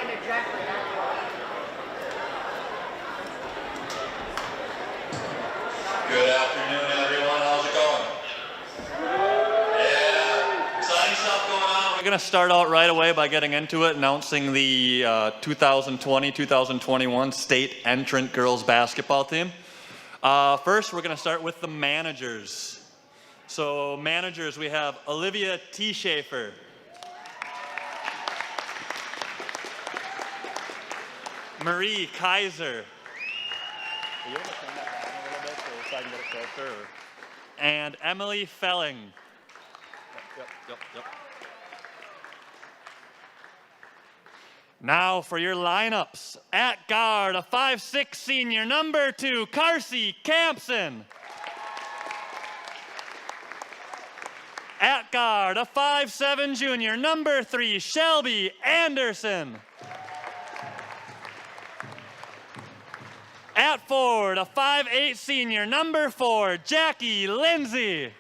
Good afternoon, everyone. How's it going? Yeah, exciting stuff going on. We're going to start out right away by getting into it, announcing the 2020-2021 state entrant girls basketball team. First, we're going to start with the managers. So, managers, we have Olivia T. Schaefer. Marie Kaiser. Are you able to turn that down a little bit so I can get it closer? And Emily Felling. Yep. Now for your lineups. At guard, a 5'6" senior, number 2, Carsey Campson. At guard, a 5'7" junior, number 3, Shelby Anderson. At forward, a 5'8" senior, number 4, Jackie Lindsay.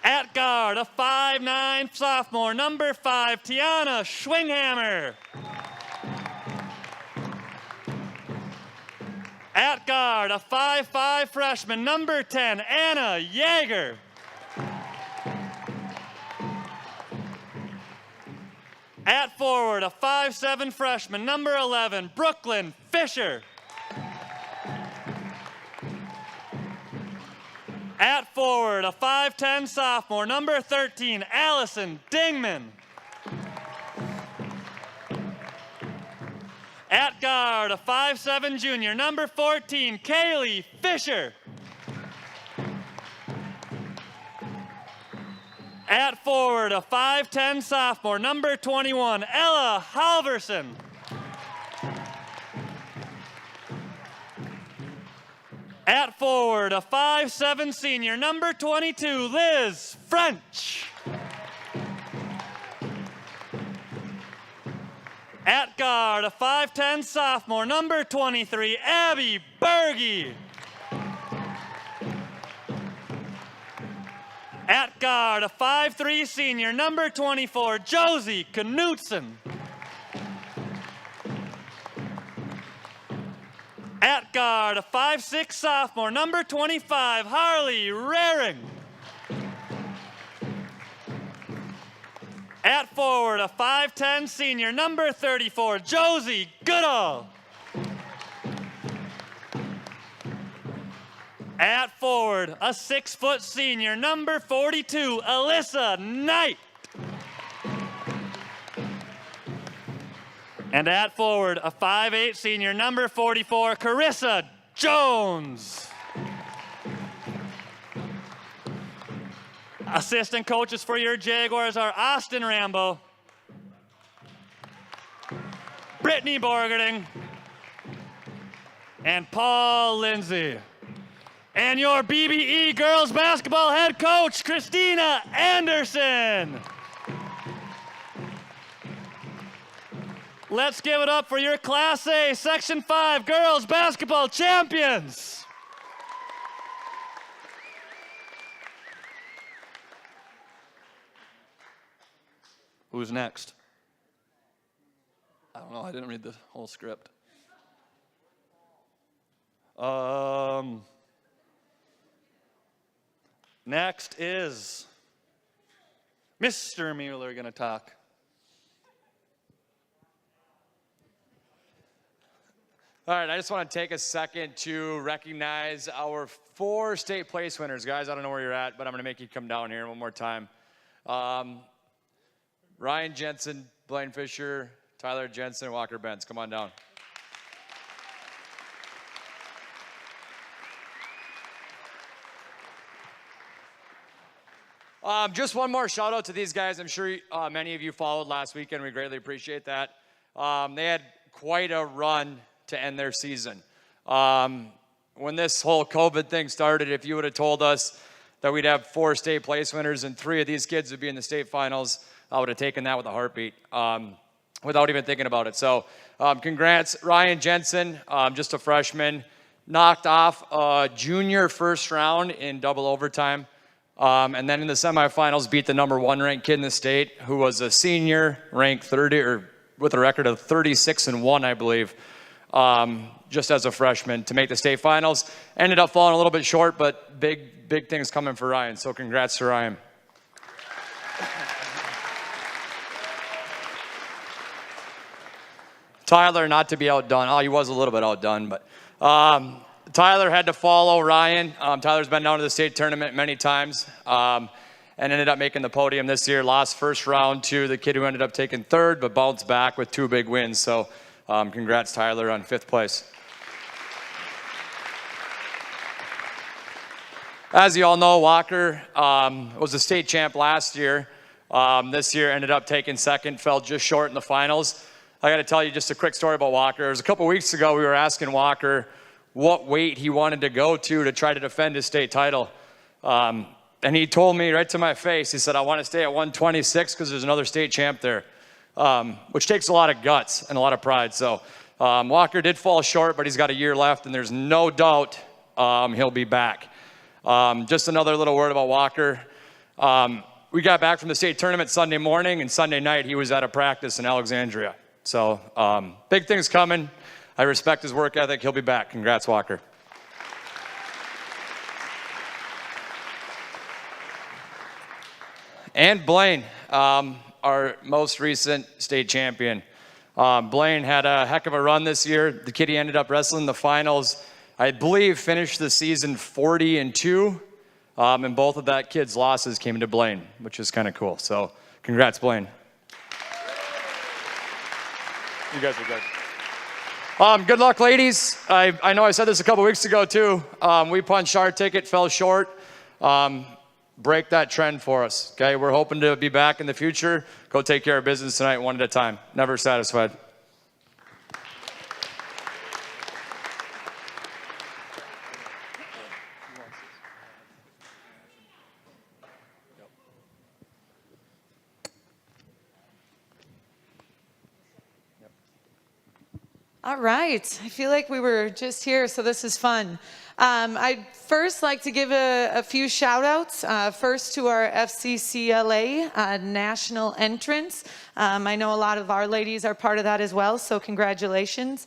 At guard, a 5'9" sophomore, number 5, Tiana Schwinghammer. At guard, a 5'5" freshman, number 10, Anna Yeager. At forward, a 5'7" freshman, number 11, Brooklyn Fisher. At forward, a 5'10" sophomore, number 13, Allison Dingman. At guard, a 5'7" junior, number 14, Kaylee Fisher. At forward, a 5'10" sophomore, number 21, Ella Halverson. At forward, a 5'7" senior, number 22, Liz French. At guard, a 5'10" sophomore, number 23, Abby Berge. At guard, a 5'3" senior, number 24, Josie Knutson. At guard, a 5'6" sophomore, number 25, Harley Raring. At forward, a 5'10" senior, number 34, Josie Goodall. At forward, a 6' senior, number 42, Alyssa Knight. And at forward, a 5'8" senior, number 44, Carissa Jones. Assistant coaches for your Jaguars are Austin Rambo, Brittany Borgerding, and Paul Lindsay. And your BBE girls basketball head coach, Christina Anderson. Let's give it up for your Class A Section 5 girls basketball champions. Who's next? I don't know, I didn't read the whole script. Next is Mr. Mueller going to talk. All right, I just want to take a second to recognize our 4 state place winners. Guys, I don't know where you're at, but I'm going to make you come down here one more time. Ryan Jensen, Blaine Fisher, Tyler Jensen, Walker Benz. Come on down. Just one more shout out to these guys. I'm sure many of you followed last weekend. We greatly appreciate that. They had quite a run to end their season. When this whole COVID thing started, if you would have told us that we'd have 4 state place winners and 3 of these kids would be in the state finals, I would have taken that with a heartbeat without even thinking about it. So congrats, Ryan Jensen, just a freshman, knocked off a junior first round in double overtime. And then in the semifinals, beat the #1 ranked kid in the state, who was a senior, ranked 30, or with a record of 36-1, I believe, just as a freshman to make the state finals. Ended up falling a little bit short, but big things coming for Ryan. So congrats to Ryan. Tyler, not to be outdone. Oh, he was a little bit outdone, but Tyler had to follow Ryan. Tyler's been down to the state tournament many times and ended up making the podium this year. Lost first round to the kid who ended up taking third, but bounced back with 2 big wins. So congrats, Tyler, on 5th place. As you all know, Walker was a state champ last year. This year ended up taking 2nd, fell just short in the finals. I got to tell you just a quick story about Walker. It was a couple weeks ago we were asking Walker what weight he wanted to go to try to defend his state title. And he told me right to my face, he said, I want to stay at 126 because there's another state champ there, which takes a lot of guts and a lot of pride. So Walker did fall short, but he's got a year left, and there's no doubt he'll be back. Just another little word about Walker. We got back from the state tournament Sunday morning, and Sunday night he was at a practice in Alexandria. So big things coming. I respect his work ethic. He'll be back. Congrats, Walker. And Blaine, our most recent state champion. Blaine had a heck of a run this year. The kid he ended up wrestling the finals, I believe, finished the season 40-2. And both of that kid's losses came to Blaine, which is kind of cool. So congrats, Blaine. You guys are good. Good luck, ladies. I know I said this a couple weeks ago, too. We punched our ticket, fell short. Break that trend for us, okay? We're hoping to be back in the future. Go take care of business tonight, one at a time. Never satisfied. All right, I feel like we were just here, so this is fun. I'd first like to give a few shout outs. First to our FCCLA national entrants. I know a lot of our ladies are part of that as well, so congratulations.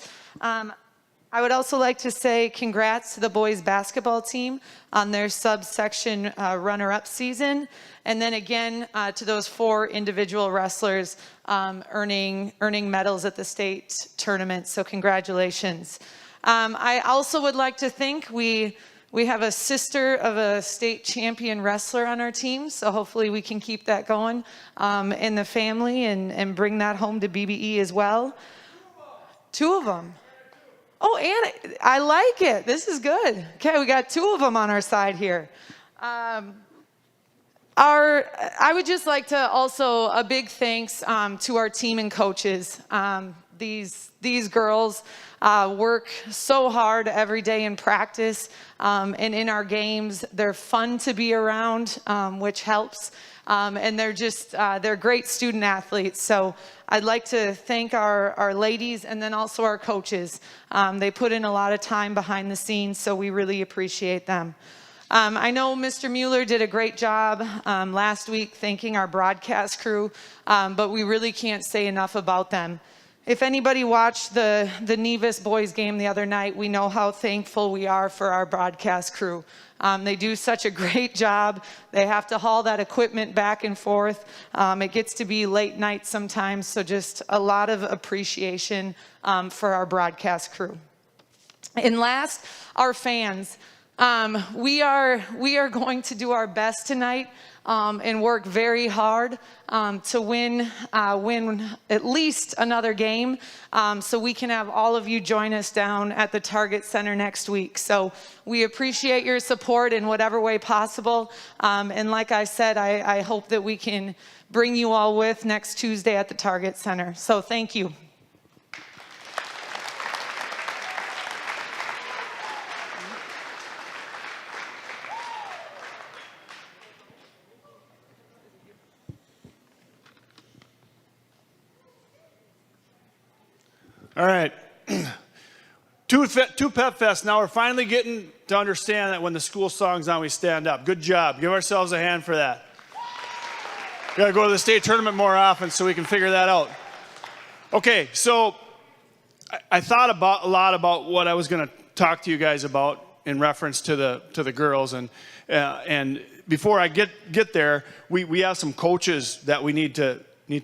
I would also like to say congrats to the boys basketball team on their subsection runner-up season. And then again, to those 4 individual wrestlers earning medals at the state tournament. So congratulations. I also would like to think we have a sister of a state champion wrestler on our team. So hopefully we can keep that going in the family and bring that home to BBE as well. 2 of them. Oh, and I like it. This is good. Okay, we got 2 of them on our side here. I would just like to also a big thanks to our team and coaches. These girls work so hard every day in practice and in our games. They're fun to be around, which helps. And they're great student athletes. So I'd like to thank our ladies and then also our coaches. They put in a lot of time behind the scenes, so we really appreciate them. I know Mr. Mueller did a great job last week thanking our broadcast crew, but we really can't say enough about them. If anybody watched the Nevis boys game the other night, we know how thankful we are for our broadcast crew. They do such a great job. They have to haul that equipment back and forth. It gets to be late night sometimes, so just a lot of appreciation for our broadcast crew. And last, our fans. We are going to do our best tonight and work very hard to win at least another game so we can have all of you join us down at the Target Center next week. So we appreciate your support in whatever way possible. And like I said, I hope that we can bring you all with next Tuesday at the Target Center. So thank you. All right. 2 Two Pepfest. Now we're finally getting to understand that when the school song's on, we stand up. Good job. Give ourselves a hand for that. We got to go to the state tournament more often so we can figure that out. Okay, so I thought a lot about what I was going to talk to you guys about in reference to the girls, and before I get there, we have some coaches that we need to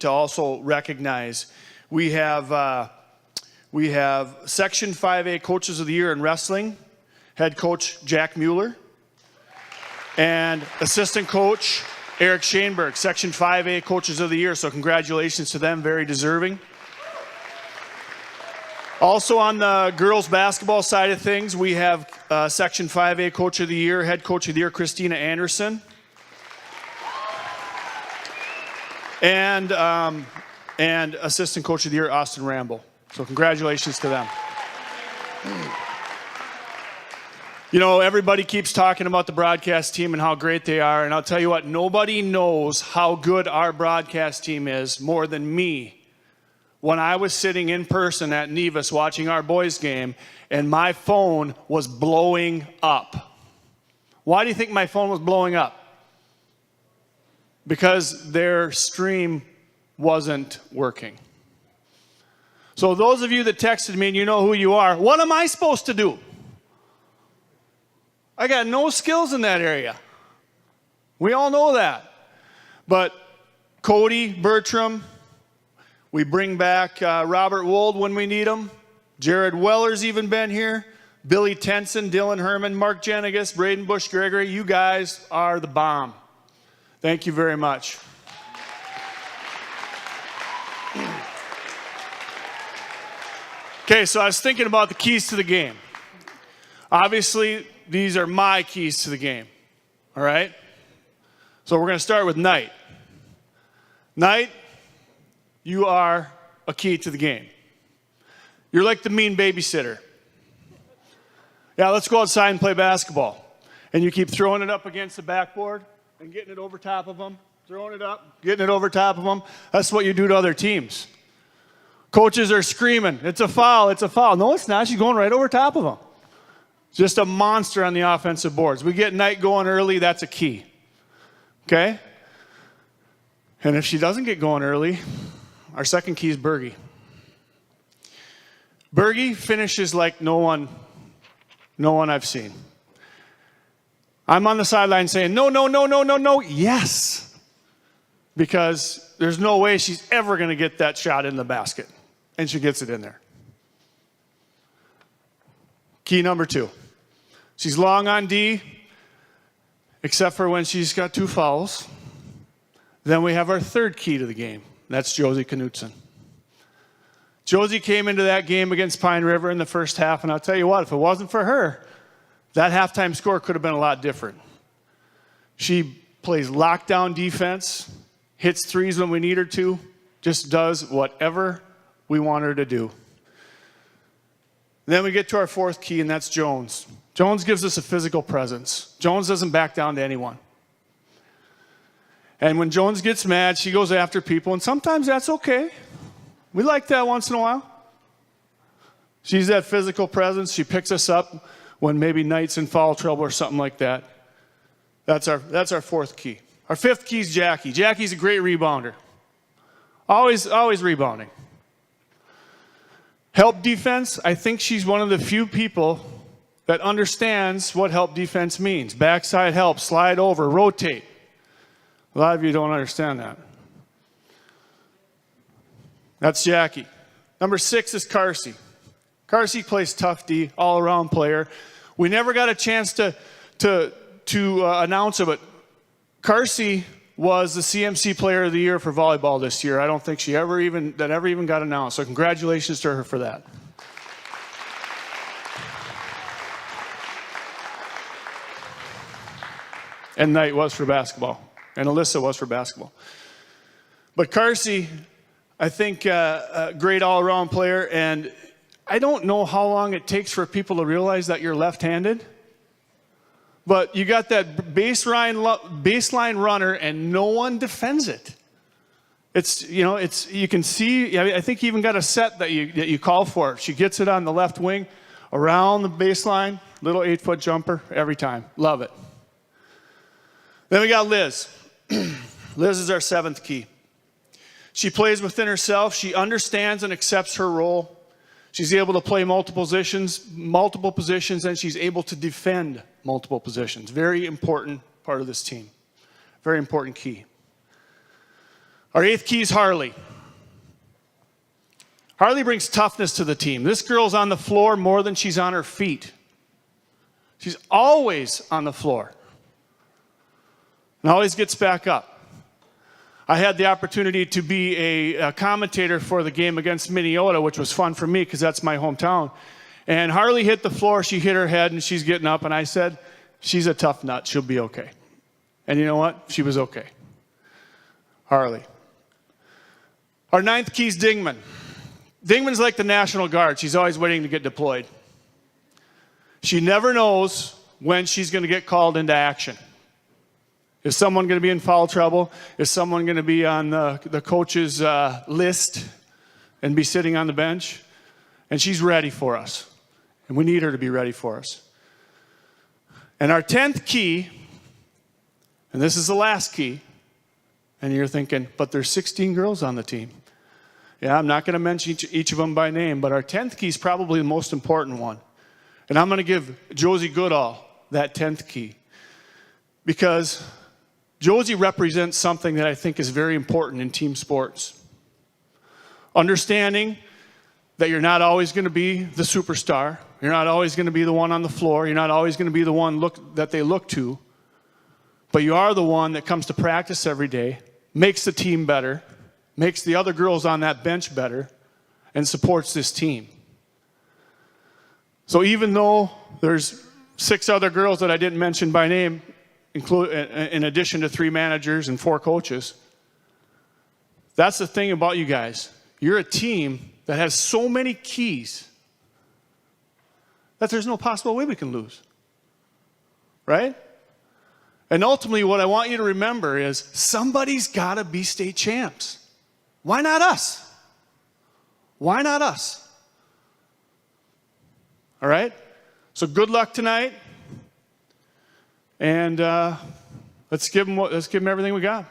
also recognize. We have Section 5A Coaches of the Year in wrestling, head coach Jack Mueller, and assistant coach Eric Shaneberg, Section 5A Coaches of the Year. So congratulations to them, very deserving. Also on the girls basketball side of things, we have Section 5A Coach of the Year, Head Coach of the Year, Christina Anderson. And Assistant Coach of the Year, Austin Ramble. So congratulations to them. You know, everybody keeps talking about the broadcast team and how great they are, and I'll tell you what, nobody knows how good our broadcast team is more than me. When I was sitting in person at Nevis watching our boys game, and my phone was blowing up. Why do you think my phone was blowing up? Because their stream wasn't working. So those of you that texted me and you know who you are, what am I supposed to do? I got no skills in that area. We all know that. But Cody, Bertram, we bring back Robert Wold when we need him. Jared Weller's even been here. Billy Tenson, Dylan Herman, Mark Jenigas, Braden Bush Gregory. You guys are the bomb. Thank you very much. Okay, so I was thinking about the keys to the game. Obviously, these are my keys to the game. All right? So we're going to start with Knight. Knight, you are a key to the game. You're like the mean babysitter. Yeah, let's go outside and play basketball. And you keep throwing it up against the backboard and getting it over top of them, throwing it up, getting it over top of them. That's what you do to other teams. Coaches are screaming, it's a foul, it's a foul. No, it's not. She's going right over top of them. Just a monster on the offensive boards. We get Knight going early, that's a key. Okay? And if she doesn't get going early, our second key is Bergie. Bergie finishes like no one I've seen. I'm on the sideline saying, no, yes. Because there's no way she's ever going to get that shot in the basket. And she gets it in there. Key number 2. She's long on D, except for when she's got 2 fouls. Then we have our third key to the game. That's Josie Knutson. Josie came into that game against Pine River in the first half, and I'll tell you what, if it wasn't for her, that halftime score could have been a lot different. She plays lockdown defense, hits threes when we need her to, just does whatever we want her to do. Then we get to our fourth key, and that's Jones. Jones gives us a physical presence. Jones doesn't back down to anyone. And when Jones gets mad, she goes after people, and sometimes that's okay. We like that once in a while. She's that physical presence. She picks us up when maybe Knight's in foul trouble or something like that. That's our fourth key. Our fifth key is Jackie. Jackie's a great rebounder. Always rebounding. Help defense, I think she's one of the few people that understands what help defense means. Backside help, slide over, rotate. A lot of you don't understand that. That's Jackie. Number 6 is Carsey. Carsey plays tough D, all-around player. We never got a chance to announce it, but Carsey was the CMC Player of the Year for volleyball this year. I don't think she ever even got announced. So congratulations to her for that. And Knight was for basketball. And Alyssa was for basketball. But Carsey, I think, a great all-around player. And I don't know how long it takes for people to realize that you're left-handed. But you got that baseline runner, and no one defends it. You can see. I think you even got a set that you call for. She gets it on the left wing. Around the baseline, little 8-foot jumper every time. Love it. Then we got Liz. Liz is our 7th key. She plays within herself. She understands and accepts her role. She's able to play multiple positions, and she's able to defend multiple positions. Very important part of this team. Very important key. Our 8th key is Harley. Harley brings toughness to the team. This girl's on the floor more than she's on her feet. She's always on the floor and always gets back up. I had the opportunity to be a commentator for the game against Minnesota, which was fun for me because that's my hometown. And Harley hit the floor, she hit her head, and she's getting up, and I said, she's a tough nut, she'll be okay. And you know what? She was okay. Harley. Our 9th key is Dingman. Dingman's like the National Guard. She's always waiting to get deployed. She never knows when she's going to get called into action. Is someone going to be in foul trouble? Is someone going to be on the coach's list and be sitting on the bench? And she's ready for us. And we need her to be ready for us. And our 10th key, and this is the last key, and you're thinking, but there's 16 girls on the team. Yeah, I'm not going to mention each of them by name, but our 10th key is probably the most important one. And I'm going to give Josie Goodall that 10th key. Because Josie represents something that I think is very important in team sports. Understanding that you're not always going to be the superstar. You're not always going to be the one on the floor. You're not always going to be the one that they look to. But you are the one that comes to practice every day, makes the team better, makes the other girls on that bench better, and supports this team. So even though there's 6 other girls that I didn't mention by name, in addition to 3 managers and 4 coaches, that's the thing about you guys. You're a team that has so many keys that there's no possible way we can lose. Right? And ultimately, what I want you to remember is somebody's got to be state champs. Why not us? Why not us? All right? So good luck tonight. And let's give them everything we got.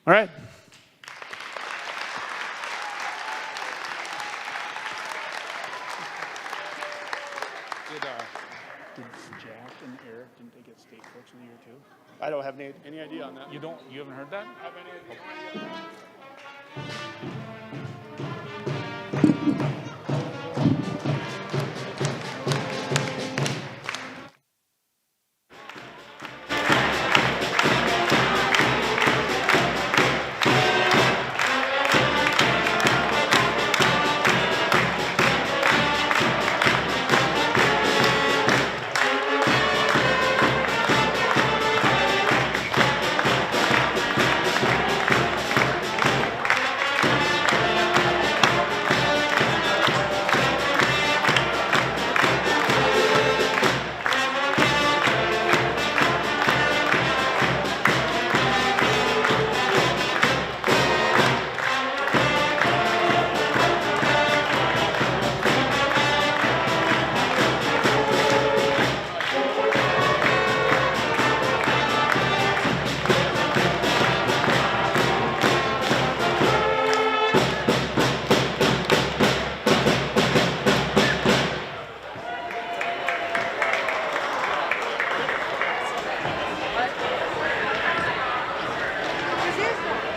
All right? Did Jack and Eric, didn't they get state coach of the year too? I don't have any idea on that. You haven't heard that? I have any idea.